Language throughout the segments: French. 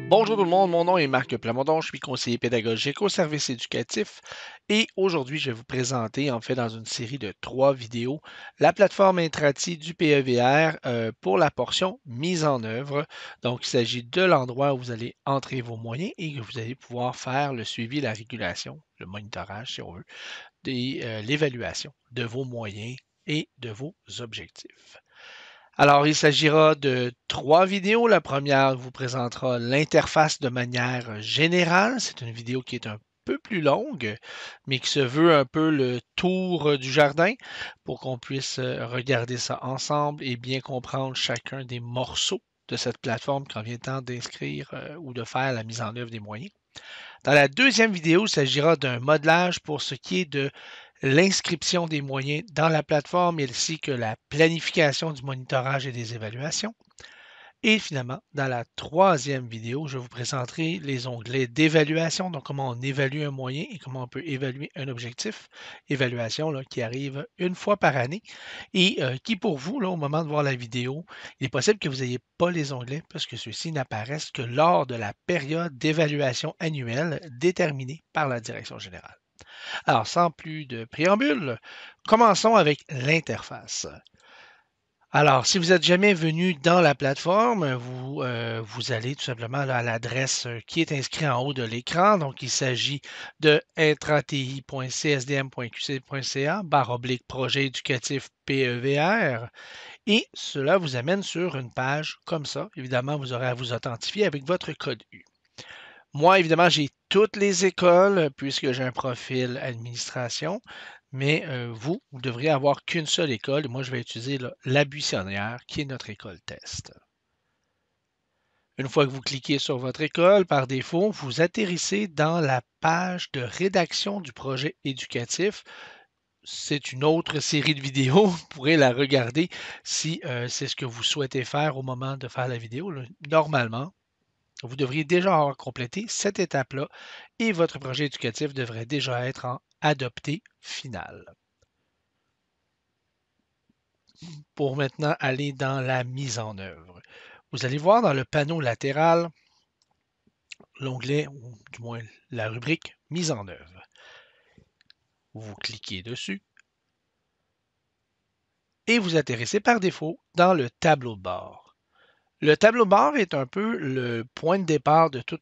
Bonjour tout le monde, mon nom est Marc Plamondon, je suis conseiller pédagogique au service éducatif et aujourd'hui je vais vous présenter en fait dans une série de 3 vidéos la plateforme Intrati du PEVR pour la portion mise en œuvre. Donc il s'agit de l'endroit où vous allez entrer vos moyens et que vous allez pouvoir faire le suivi, la régulation, le monitorage si on veut, et l'évaluation de vos moyens et de vos objectifs. Alors, il s'agira de 3 vidéos. La première vous présentera l'interface de manière générale. C'est une vidéo qui est un peu plus longue, mais qui se veut un peu le tour du jardin pour qu'on puisse regarder ça ensemble et bien comprendre chacun des morceaux de cette plateforme quand vient le temps d'inscrire ou de faire la mise en œuvre des moyens. Dans la deuxième vidéo, il s'agira d'un modelage pour ce qui est de l'inscription des moyens dans la plateforme ainsi que la planification du monitorage et des évaluations. Et finalement, dans la troisième vidéo, je vous présenterai les onglets d'évaluation, donc comment on évalue un moyen et comment on peut évaluer un objectif. Évaluation là, qui arrive une fois par année et qui pour vous, là, au moment de voir la vidéo, il est possible que vous n'ayez pas les onglets parce que ceux-ci n'apparaissent que lors de la période d'évaluation annuelle déterminée par la direction générale. Alors, sans plus de préambule, commençons avec l'interface. Alors, si vous n'êtes jamais venu dans la plateforme, vous allez tout simplement là, à l'adresse qui est inscrite en haut de l'écran. Donc, il s'agit de intrati.csdm.qc.ca/projet éducatif PEVR. Et cela vous amène sur une page comme ça. Évidemment, vous aurez à vous authentifier avec votre code U. Moi, évidemment, j'ai toutes les écoles puisque j'ai un profil administration, mais vous devriez avoir qu'une seule école. Et moi, je vais utiliser là, la Buissonnière, qui est notre école test. Une fois que vous cliquez sur votre école, par défaut, vous atterrissez dans la page de rédaction du projet éducatif. C'est une autre série de vidéos. Vous pourrez la regarder si c'est ce que vous souhaitez faire au moment de faire la vidéo. Là. Normalement, vous devriez déjà avoir complété cette étape-là et votre projet éducatif devrait déjà être en adopté final. Pour maintenant aller dans la mise en œuvre. Vous allez voir dans le panneau latéral l'onglet, ou du moins la rubrique Mise en œuvre. Vous cliquez dessus et vous atterrissez par défaut dans le tableau de bord. Le tableau de bord est un peu le point de départ de tout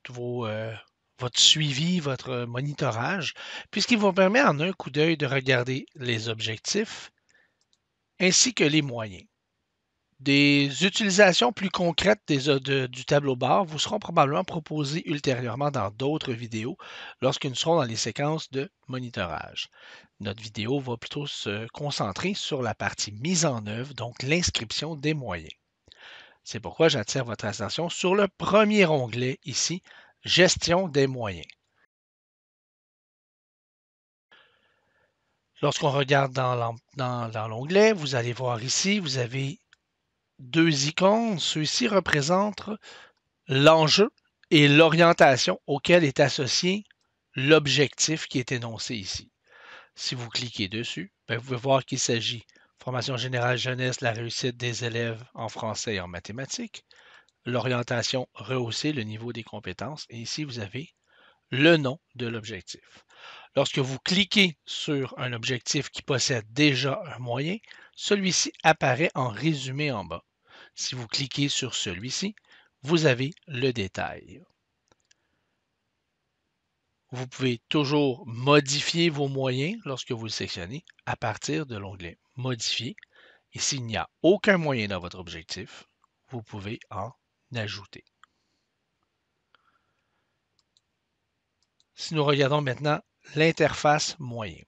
votre suivi, votre monitorage, puisqu'il vous permet en un coup d'œil de regarder les objectifs ainsi que les moyens. Des utilisations plus concrètes du tableau bord vous seront probablement proposées ultérieurement dans d'autres vidéos lorsque nous serons dans les séquences de monitorage. Notre vidéo va plutôt se concentrer sur la partie mise en œuvre, donc l'inscription des moyens. C'est pourquoi j'attire votre attention sur le premier onglet ici, Gestion des moyens. Lorsqu'on regarde dans l'onglet, vous allez voir ici, vous avez 2 icônes. Ceux-ci représentent l'enjeu et l'orientation auquel est associé l'objectif qui est énoncé ici. Si vous cliquez dessus, vous pouvez voir qu'il s'agit formation générale jeunesse, la réussite des élèves en français et en mathématiques, l'orientation, rehausser le niveau des compétences, et ici vous avez le nom de l'objectif. Lorsque vous cliquez sur un objectif qui possède déjà un moyen, celui-ci apparaît en résumé en bas. Si vous cliquez sur celui-ci, vous avez le détail. Vous pouvez toujours modifier vos moyens lorsque vous le sélectionnez à partir de l'onglet Modifier. Et s'il n'y a aucun moyen dans votre objectif, vous pouvez en ajouter. Si nous regardons maintenant l'interface moyen.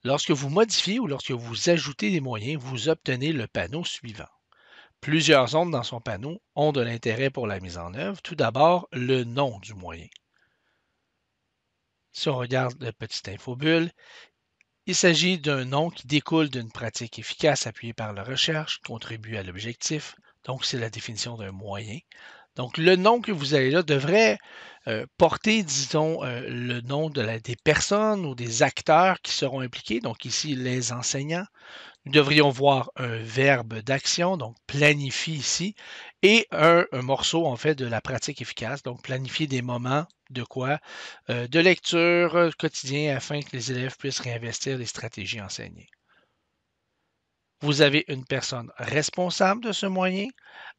Lorsque vous modifiez ou lorsque vous ajoutez des moyens, vous obtenez le panneau suivant. Plusieurs zones dans son panneau ont de l'intérêt pour la mise en œuvre. Tout d'abord, le nom du moyen. Si on regarde la petite infobulle, il s'agit d'un nom qui découle d'une pratique efficace appuyée par la recherche, contribue à l'objectif, donc c'est la définition d'un moyen. Donc, le nom que vous avez là devrait porter, disons, le nom des personnes ou des acteurs qui seront impliqués. Donc, ici, les enseignants. Nous devrions voir un verbe d'action, donc planifie ici, et un morceau, en fait, de la pratique efficace. Donc, planifier des moments de quoi? De lecture quotidien afin que les élèves puissent réinvestir les stratégies enseignées. Vous avez une personne responsable de ce moyen.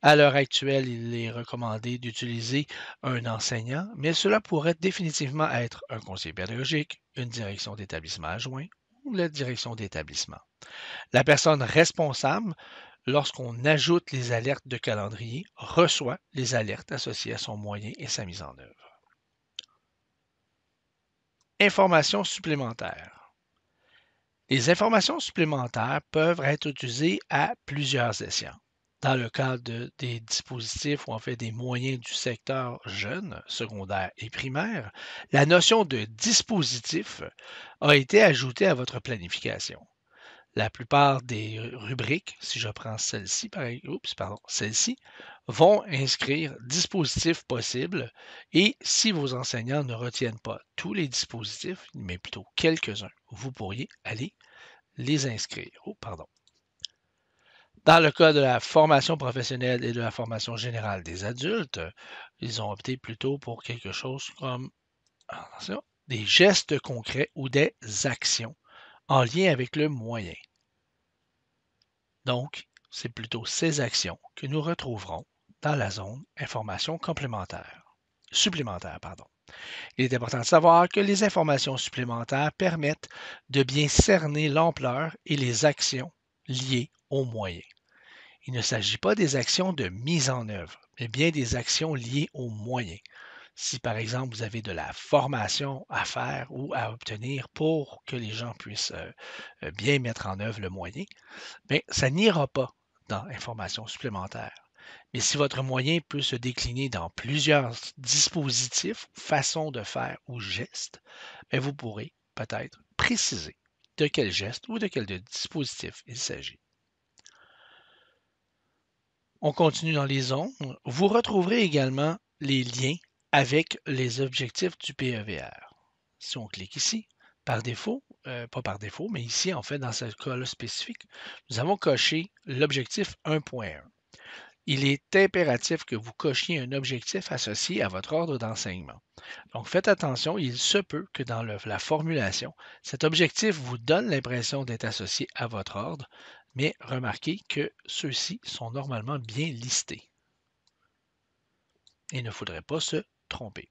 À l'heure actuelle, il est recommandé d'utiliser un enseignant, mais cela pourrait définitivement être un conseiller pédagogique, une direction d'établissement adjoint ou la direction d'établissement. La personne responsable, lorsqu'on ajoute les alertes de calendrier, reçoit les alertes associées à son moyen et sa mise en œuvre. Informations supplémentaires. Les informations supplémentaires peuvent être utilisées à plusieurs escients. Dans le cadre des dispositifs ou en fait des moyens du secteur jeune, secondaire et primaire, la notion de dispositif a été ajoutée à votre planification. La plupart des rubriques, si je prends celle-ci, celle-ci, vont inscrire dispositifs possibles et si vos enseignants ne retiennent pas tous les dispositifs, mais plutôt quelques-uns, vous pourriez aller les inscrire. Dans le cas de la formation professionnelle et de la formation générale des adultes, ils ont opté plutôt pour quelque chose comme attention, des gestes concrets ou des actions en lien avec le moyen. Donc, c'est plutôt ces actions que nous retrouverons dans la zone informations supplémentaires. Il est important de savoir que les informations supplémentaires permettent de bien cerner l'ampleur et les actions liées aux moyens. Il ne s'agit pas des actions de mise en œuvre, mais bien des actions liées aux moyens. Si par exemple vous avez de la formation à faire ou à obtenir pour que les gens puissent bien mettre en œuvre le moyen, bien, ça n'ira pas dans information supplémentaire. Mais si votre moyen peut se décliner dans plusieurs dispositifs, façons de faire ou gestes, bien, vous pourrez peut-être préciser de quel geste ou de quel dispositif il s'agit. On continue dans les zones. Vous retrouverez également les liens avec les objectifs du PEVR. Si on clique ici, par défaut, pas par défaut, mais ici, en fait, dans ce cas-là spécifique, nous avons coché l'objectif 1.1. Il est impératif que vous cochiez un objectif associé à votre ordre d'enseignement. Donc, faites attention, il se peut que dans la formulation, cet objectif vous donne l'impression d'être associé à votre ordre, mais remarquez que ceux-ci sont normalement bien listés. Il ne faudrait pas se tromper.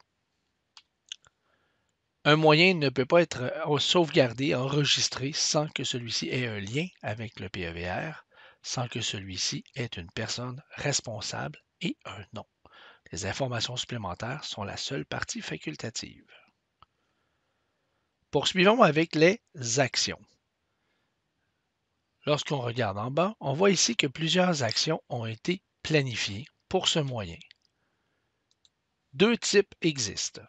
Un moyen ne peut pas être sauvegardé, enregistré sans que celui-ci ait un lien avec le PEVR, sans que celui-ci ait une personne responsable et un nom. Les informations supplémentaires sont la seule partie facultative. Poursuivons avec les actions. Lorsqu'on regarde en bas, on voit ici que plusieurs actions ont été planifiées pour ce moyen. Deux types existent,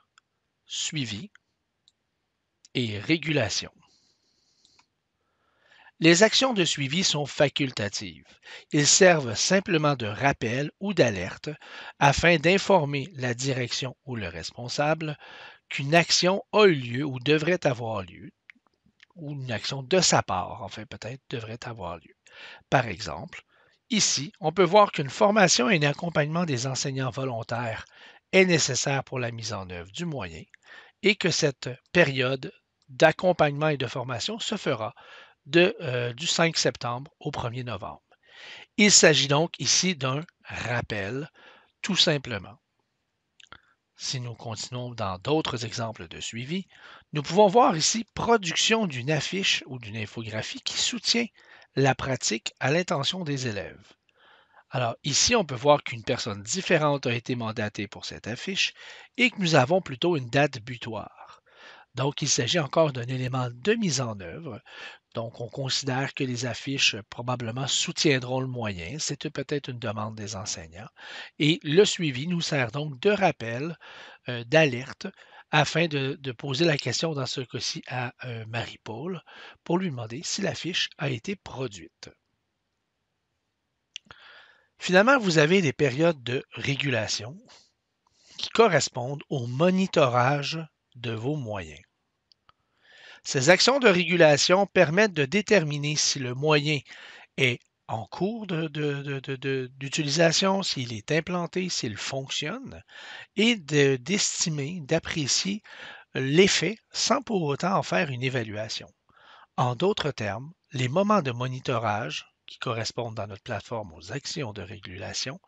suivi et régulation. Les actions de suivi sont facultatives. Ils servent simplement de rappel ou d'alerte afin d'informer la direction ou le responsable qu'une action a eu lieu ou devrait avoir lieu, ou une action de sa part, enfin peut-être, devrait avoir lieu. Par exemple, ici, on peut voir qu'une formation et un accompagnement des enseignants volontaires est nécessaire pour la mise en œuvre du moyen et que cette période d'accompagnement et de formation se fera du 5 septembre au 1er novembre. Il s'agit donc ici d'un rappel, tout simplement. Si nous continuons dans d'autres exemples de suivi, nous pouvons voir ici production d'une affiche ou d'une infographie qui soutient la pratique à l'intention des élèves. Alors ici, on peut voir qu'une personne différente a été mandatée pour cette affiche et que nous avons plutôt une date butoir. Donc, il s'agit encore d'un élément de mise en œuvre. Donc, on considère que les affiches probablement soutiendront le moyen. C'est peut-être une demande des enseignants. Et le suivi nous sert donc de rappel, d'alerte, afin de poser la question dans ce cas-ci à Marie-Paul pour lui demander si l'affiche a été produite. Finalement, vous avez des périodes de régulation qui correspondent au monitorage de vos moyens. Ces actions de régulation permettent de déterminer si le moyen est en cours d'utilisation, s'il est implanté, s'il fonctionne, et d'estimer, d'apprécier l'effet sans pour autant en faire une évaluation. En d'autres termes, les moments de monitorage, qui correspondent dans notre plateforme aux actions de régulation,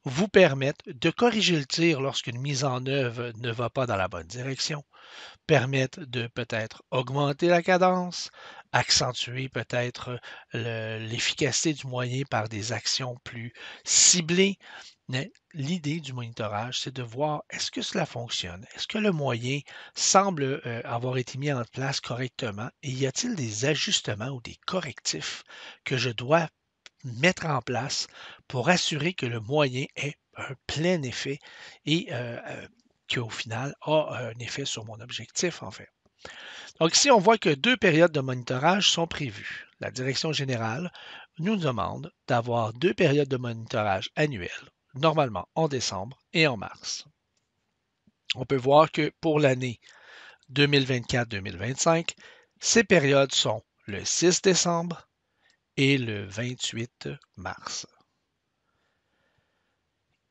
vous permettent de corriger le tir lorsqu'une mise en œuvre ne va pas dans la bonne direction, permettent de peut-être augmenter la cadence, accentuer peut-être l'efficacité du moyen par des actions plus ciblées. Mais l'idée du monitorage, c'est de voir est-ce que cela fonctionne? Est-ce que le moyen semble avoir été mis en place correctement? Et y a-t-il des ajustements ou des correctifs que je dois mettre en place pour assurer que le moyen ait un plein effet et qui, au final, a un effet sur mon objectif, en fait. Donc, ici, on voit que 2 périodes de monitorage sont prévues. La direction générale nous demande d'avoir 2 périodes de monitorage annuelles, normalement en décembre et en mars. On peut voir que pour l'année 2024-2025, ces périodes sont le 6 décembre et le 28 mars.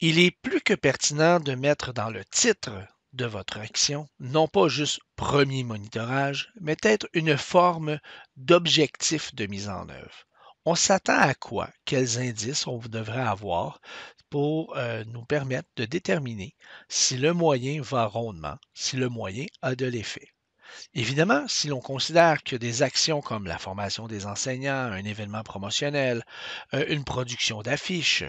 Il est plus que pertinent de mettre dans le titre de votre action, non pas juste premier monitorage, mais peut-être une forme d'objectif de mise en œuvre. On s'attend à quoi? Quels indices on devrait avoir pour nous permettre de déterminer si le moyen va rondement, si le moyen a de l'effet. Évidemment, si l'on considère que des actions comme la formation des enseignants, un événement promotionnel, une production d'affiches,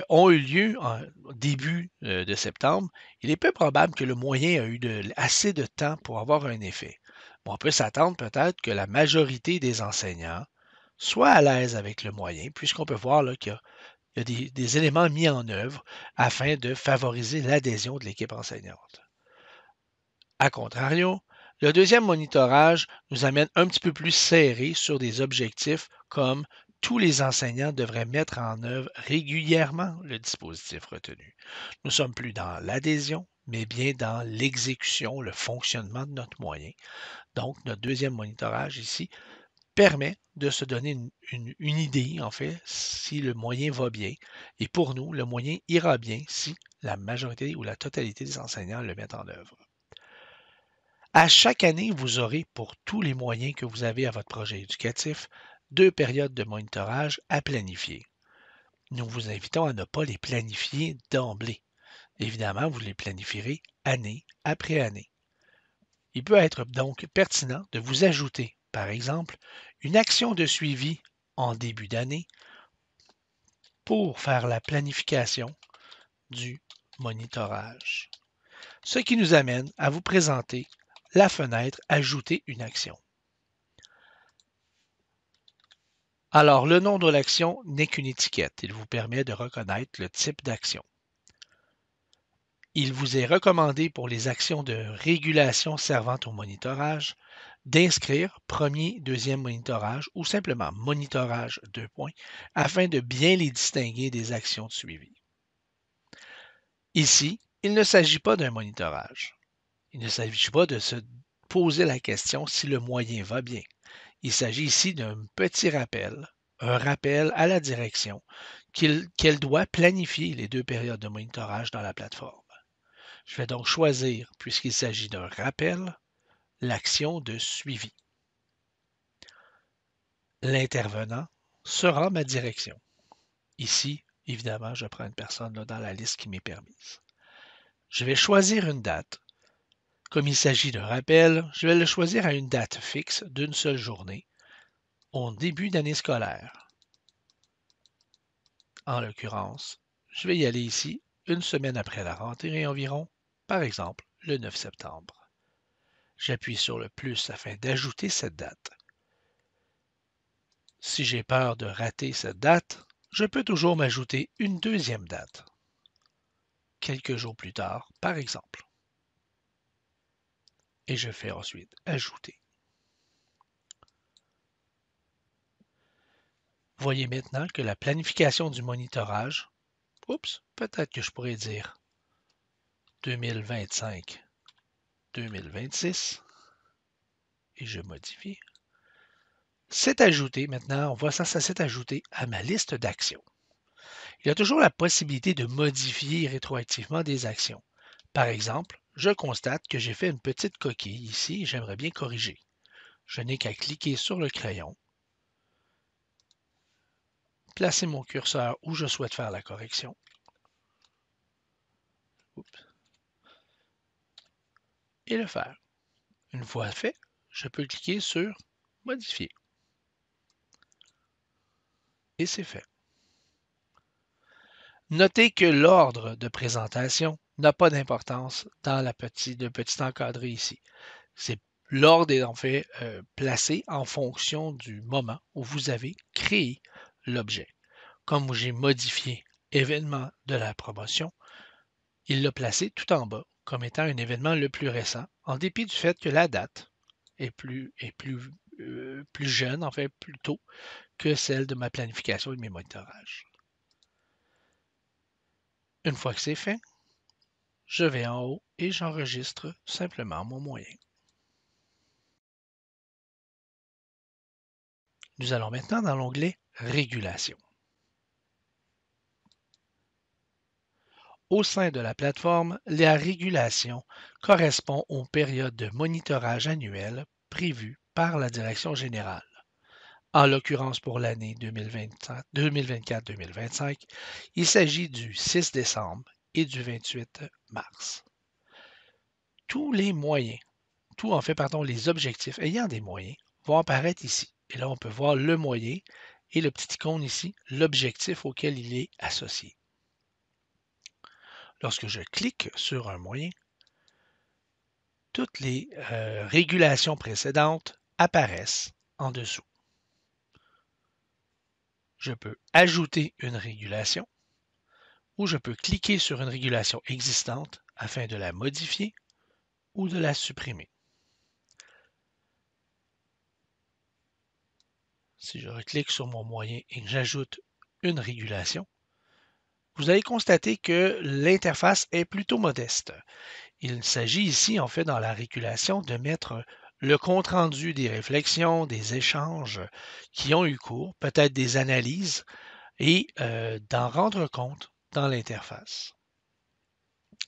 ont eu lieu en début de septembre, il est peu probable que le moyen a eu assez de temps pour avoir un effet. Bon, on peut s'attendre peut-être que la majorité des enseignants soient à l'aise avec le moyen, puisqu'on peut voir là, qu'il y a des éléments mis en œuvre afin de favoriser l'adhésion de l'équipe enseignante. A contrario, le deuxième monitorage nous amène un petit peu plus serré sur des objectifs comme tous les enseignants devraient mettre en œuvre régulièrement le dispositif retenu. Nous sommes plus dans l'adhésion, mais bien dans l'exécution, le fonctionnement de notre moyen. Donc, notre deuxième monitorage ici permet de se donner une idée, en fait, si le moyen va bien. Et pour nous, le moyen ira bien si la majorité ou la totalité des enseignants le mettent en œuvre. À chaque année, vous aurez, pour tous les moyens que vous avez à votre projet éducatif, 2 périodes de monitorage à planifier. Nous vous invitons à ne pas les planifier d'emblée. Évidemment, vous les planifierez année après année. Il peut être donc pertinent de vous ajouter, par exemple, une action de suivi en début d'année pour faire la planification du monitorage. Ce qui nous amène à vous présenter la fenêtre Ajouter une action. Alors, le nom de l'action n'est qu'une étiquette. Il vous permet de reconnaître le type d'action. Il vous est recommandé pour les actions de régulation servant au monitorage d'inscrire premier, deuxième monitorage ou simplement monitorage 2 points afin de bien les distinguer des actions de suivi. Ici, il ne s'agit pas d'un monitorage. Il ne s'agit pas de se poser la question si le moyen va bien. Il s'agit ici d'un petit rappel, un rappel à la direction qu'elle doit planifier les 2 périodes de monitorage dans la plateforme. Je vais donc choisir, puisqu'il s'agit d'un rappel, l'action de suivi. L'intervenant sera ma direction. Ici, évidemment, je prends une personne là, dans la liste qui m'est permise. Je vais choisir une date. Comme il s'agit d'un rappel, je vais le choisir à une date fixe d'une seule journée, au début d'année scolaire. En l'occurrence, je vais y aller ici une semaine après la rentrée environ, par exemple le 9 septembre. J'appuie sur le plus afin d'ajouter cette date. Si j'ai peur de rater cette date, je peux toujours m'ajouter une deuxième date, quelques jours plus tard, par exemple. Et je fais ensuite Ajouter. Voyez maintenant que la planification du monitorage, oups, peut-être que je pourrais dire 2025-2026, et je modifie, s'est ajouté maintenant, on voit ça, ça s'est ajouté à ma liste d'actions. Il y a toujours la possibilité de modifier rétroactivement des actions. Par exemple, je constate que j'ai fait une petite coquille ici et j'aimerais bien corriger. Je n'ai qu'à cliquer sur le crayon, placer mon curseur où je souhaite faire la correction. Oups. Et le faire. Une fois fait, je peux cliquer sur Modifier. Et c'est fait. Notez que l'ordre de présentation n'a pas d'importance dans le petit encadré ici. L'ordre est en fait placé en fonction du moment où vous avez créé l'objet. Comme j'ai modifié événement de la promotion, il l'a placé tout en bas comme étant un événement le plus récent, en dépit du fait que la date est plus jeune, en fait plus tôt que celle de ma planification et de mes monitorages. Une fois que c'est fait, je vais en haut et j'enregistre simplement mon moyen. Nous allons maintenant dans l'onglet Régulation. Au sein de la plateforme, la régulation correspond aux périodes de monitorage annuelles prévues par la Direction générale. En l'occurrence pour l'année 2024-2025, il s'agit du 6 décembre et du 28 mars. Tous les moyens, les objectifs ayant des moyens vont apparaître ici. Et là, on peut voir le moyen et le petit icône ici, l'objectif auquel il est associé. Lorsque je clique sur un moyen, toutes les régulations précédentes apparaissent en dessous. Je peux ajouter une régulation ou je peux cliquer sur une régulation existante afin de la modifier ou de la supprimer. Si je reclique sur mon moyen et que j'ajoute une régulation, vous allez constater que l'interface est plutôt modeste. Il s'agit ici, en fait, dans la régulation, de mettre le compte-rendu des réflexions, des échanges qui ont eu cours, peut-être des analyses, et d'en rendre compte dans l'interface.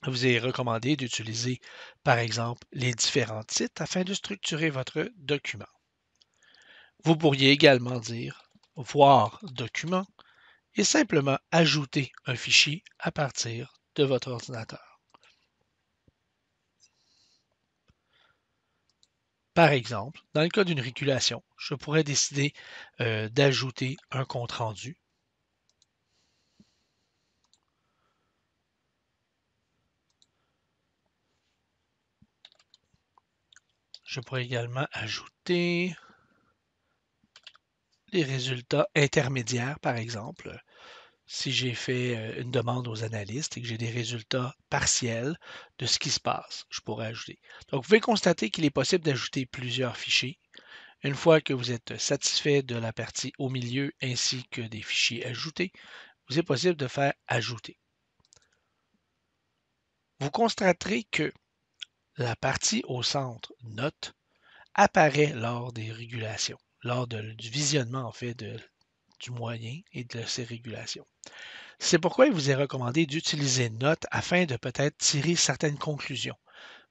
Vous est recommandé d'utiliser, par exemple, les différents titres afin de structurer votre document. Vous pourriez également dire « Voir document » et simplement ajouter un fichier à partir de votre ordinateur. Par exemple, dans le cas d'une régulation, je pourrais décider d'ajouter un compte-rendu. Je pourrais également ajouter les résultats intermédiaires, par exemple. Si j'ai fait une demande aux analystes et que j'ai des résultats partiels de ce qui se passe, je pourrais ajouter. Donc, vous pouvez constater qu'il est possible d'ajouter plusieurs fichiers. Une fois que vous êtes satisfait de la partie au milieu ainsi que des fichiers ajoutés, vous est possible de faire ajouter. Vous constaterez que la partie au centre notes apparaît lors des régulations, lors du visionnement en fait du moyen et de ses régulations. C'est pourquoi il vous est recommandé d'utiliser Notes afin de peut-être tirer certaines conclusions.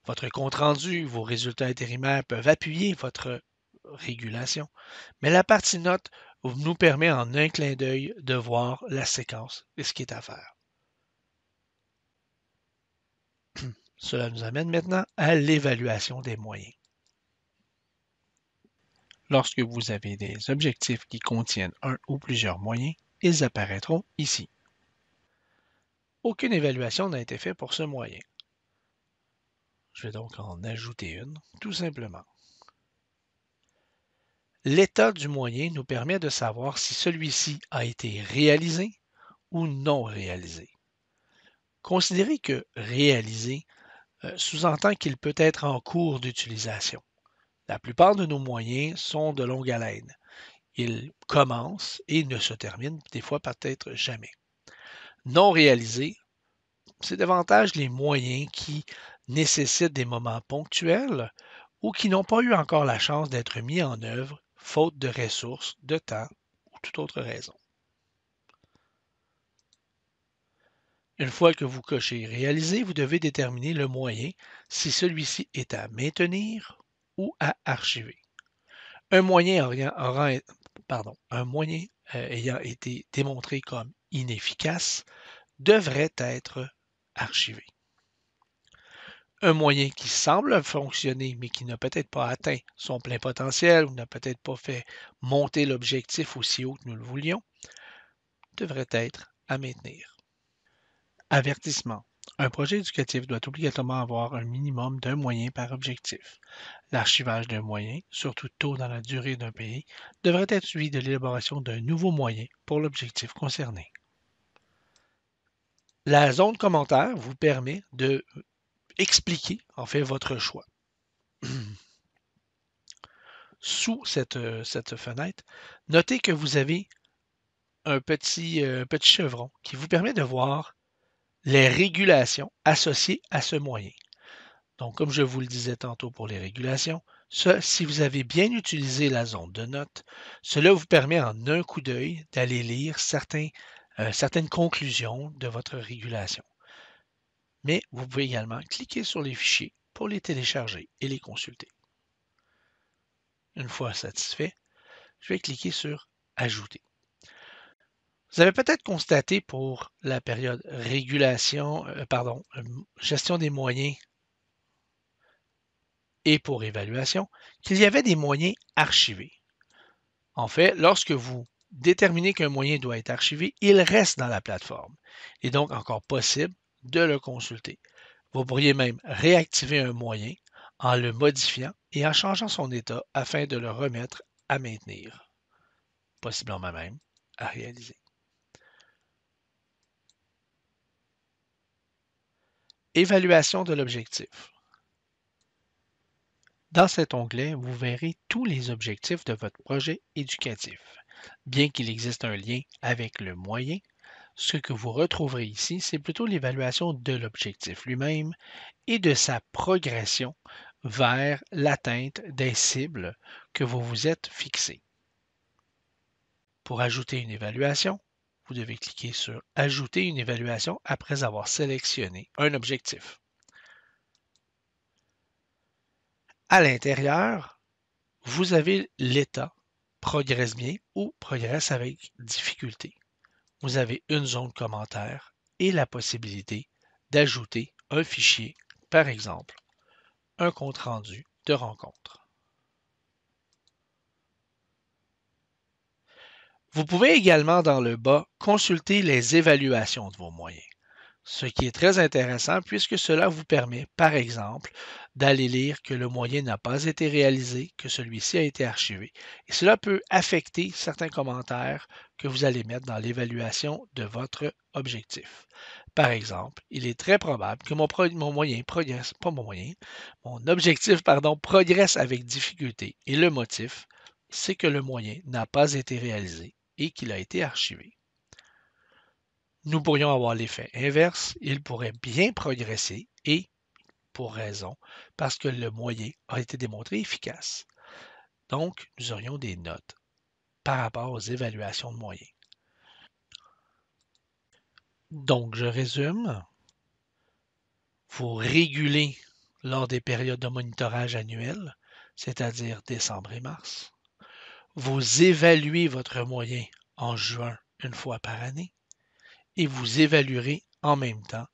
Votre compte-rendu, vos résultats intérimaires peuvent appuyer votre régulation, mais la partie Notes nous permet en un clin d'œil de voir la séquence et ce qui est à faire. Cela nous amène maintenant à l'évaluation des moyens. Lorsque vous avez des objectifs qui contiennent un ou plusieurs moyens, ils apparaîtront ici. Aucune évaluation n'a été faite pour ce moyen. Je vais donc en ajouter une, tout simplement. L'état du moyen nous permet de savoir si celui-ci a été réalisé ou non réalisé. Considérez que réalisé sous-entend qu'il peut être en cours d'utilisation. La plupart de nos moyens sont de longue haleine. Il commence et ne se termine des fois peut-être jamais. Non réalisé, c'est davantage les moyens qui nécessitent des moments ponctuels ou qui n'ont pas eu encore la chance d'être mis en œuvre, faute de ressources, de temps ou toute autre raison. Une fois que vous cochez réaliser, vous devez déterminer le moyen si celui-ci est à maintenir ou à archiver. Un moyen, ayant été démontré comme inefficace devrait être archivé. Un moyen qui semble fonctionner, mais qui n'a peut-être pas atteint son plein potentiel ou n'a peut-être pas fait monter l'objectif aussi haut que nous le voulions, devrait être à maintenir. Avertissement. Un projet éducatif doit obligatoirement avoir un minimum d'un moyen par objectif. L'archivage d'un moyen, surtout tôt dans la durée d'un pays, devrait être suivi de l'élaboration d'un nouveau moyen pour l'objectif concerné. La zone commentaire vous permet de expliquer en fait votre choix. Sous cette fenêtre, notez que vous avez un petit chevron qui vous permet de voir les régulations associées à ce moyen. Donc, comme je vous le disais tantôt pour les régulations, si vous avez bien utilisé la zone de notes, cela vous permet en un coup d'œil d'aller lire certaines conclusions de votre régulation. Mais vous pouvez également cliquer sur les fichiers pour les télécharger et les consulter. Une fois satisfait, je vais cliquer sur Ajouter. Vous avez peut-être constaté pour la période gestion des moyens et pour évaluation, qu'il y avait des moyens archivés. En fait, lorsque vous déterminez qu'un moyen doit être archivé, il reste dans la plateforme. Il est donc encore possible de le consulter. Vous pourriez même réactiver un moyen en le modifiant et en changeant son état afin de le remettre à maintenir, possiblement même à réaliser. Évaluation de l'objectif. Dans cet onglet, vous verrez tous les objectifs de votre projet éducatif. Bien qu'il existe un lien avec le moyen, ce que vous retrouverez ici, c'est plutôt l'évaluation de l'objectif lui-même et de sa progression vers l'atteinte des cibles que vous vous êtes fixées. Pour ajouter une évaluation, vous devez cliquer sur Ajouter une évaluation après avoir sélectionné un objectif. À l'intérieur, vous avez l'état progresse bien ou progresse avec difficulté. Vous avez une zone commentaire et la possibilité d'ajouter un fichier, par exemple, un compte-rendu de rencontre. Vous pouvez également, dans le bas, consulter les évaluations de vos moyens, ce qui est très intéressant puisque cela vous permet, par exemple, d'aller lire que le moyen n'a pas été réalisé, que celui-ci a été archivé. Et cela peut affecter certains commentaires que vous allez mettre dans l'évaluation de votre objectif. Par exemple, il est très probable que mon objectif progresse avec difficulté. Et le motif, c'est que le moyen n'a pas été réalisé et qu'il a été archivé. Nous pourrions avoir l'effet inverse, il pourrait bien progresser et, pour raison, parce que le moyen a été démontré efficace. Donc, nous aurions des notes par rapport aux évaluations de moyens. Donc, je résume. Vous régulez lors des périodes de monitorage annuelles, c'est-à-dire décembre et mars. Vous évaluez votre moyen en juin une fois par année et vous évaluerez en même temps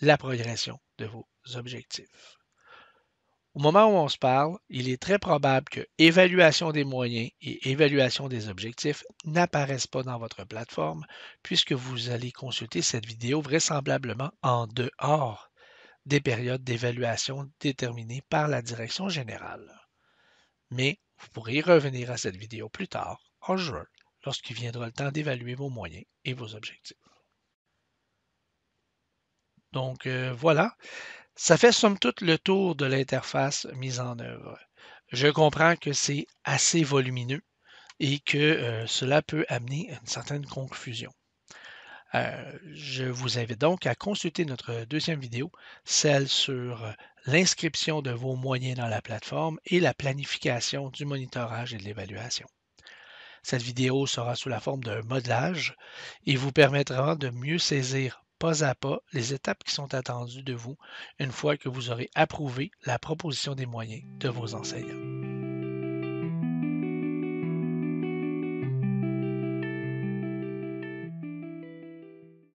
la progression de vos objectifs. Au moment où on se parle, il est très probable que évaluation des moyens et évaluation des objectifs n'apparaissent pas dans votre plateforme puisque vous allez consulter cette vidéo vraisemblablement en dehors des périodes d'évaluation déterminées par la direction générale. Mais vous pourrez revenir à cette vidéo plus tard, en juin, lorsqu'il viendra le temps d'évaluer vos moyens et vos objectifs. Donc voilà, ça fait somme toute le tour de l'interface mise en œuvre. Je comprends que c'est assez volumineux, et que cela peut amener une certaine confusion. Je vous invite donc à consulter notre deuxième vidéo, celle sur l'inscription de vos moyens dans la plateforme et la planification du monitorage et de l'évaluation. Cette vidéo sera sous la forme d'un modelage et vous permettra de mieux saisir pas à pas les étapes qui sont attendues de vous une fois que vous aurez approuvé la proposition des moyens de vos enseignants.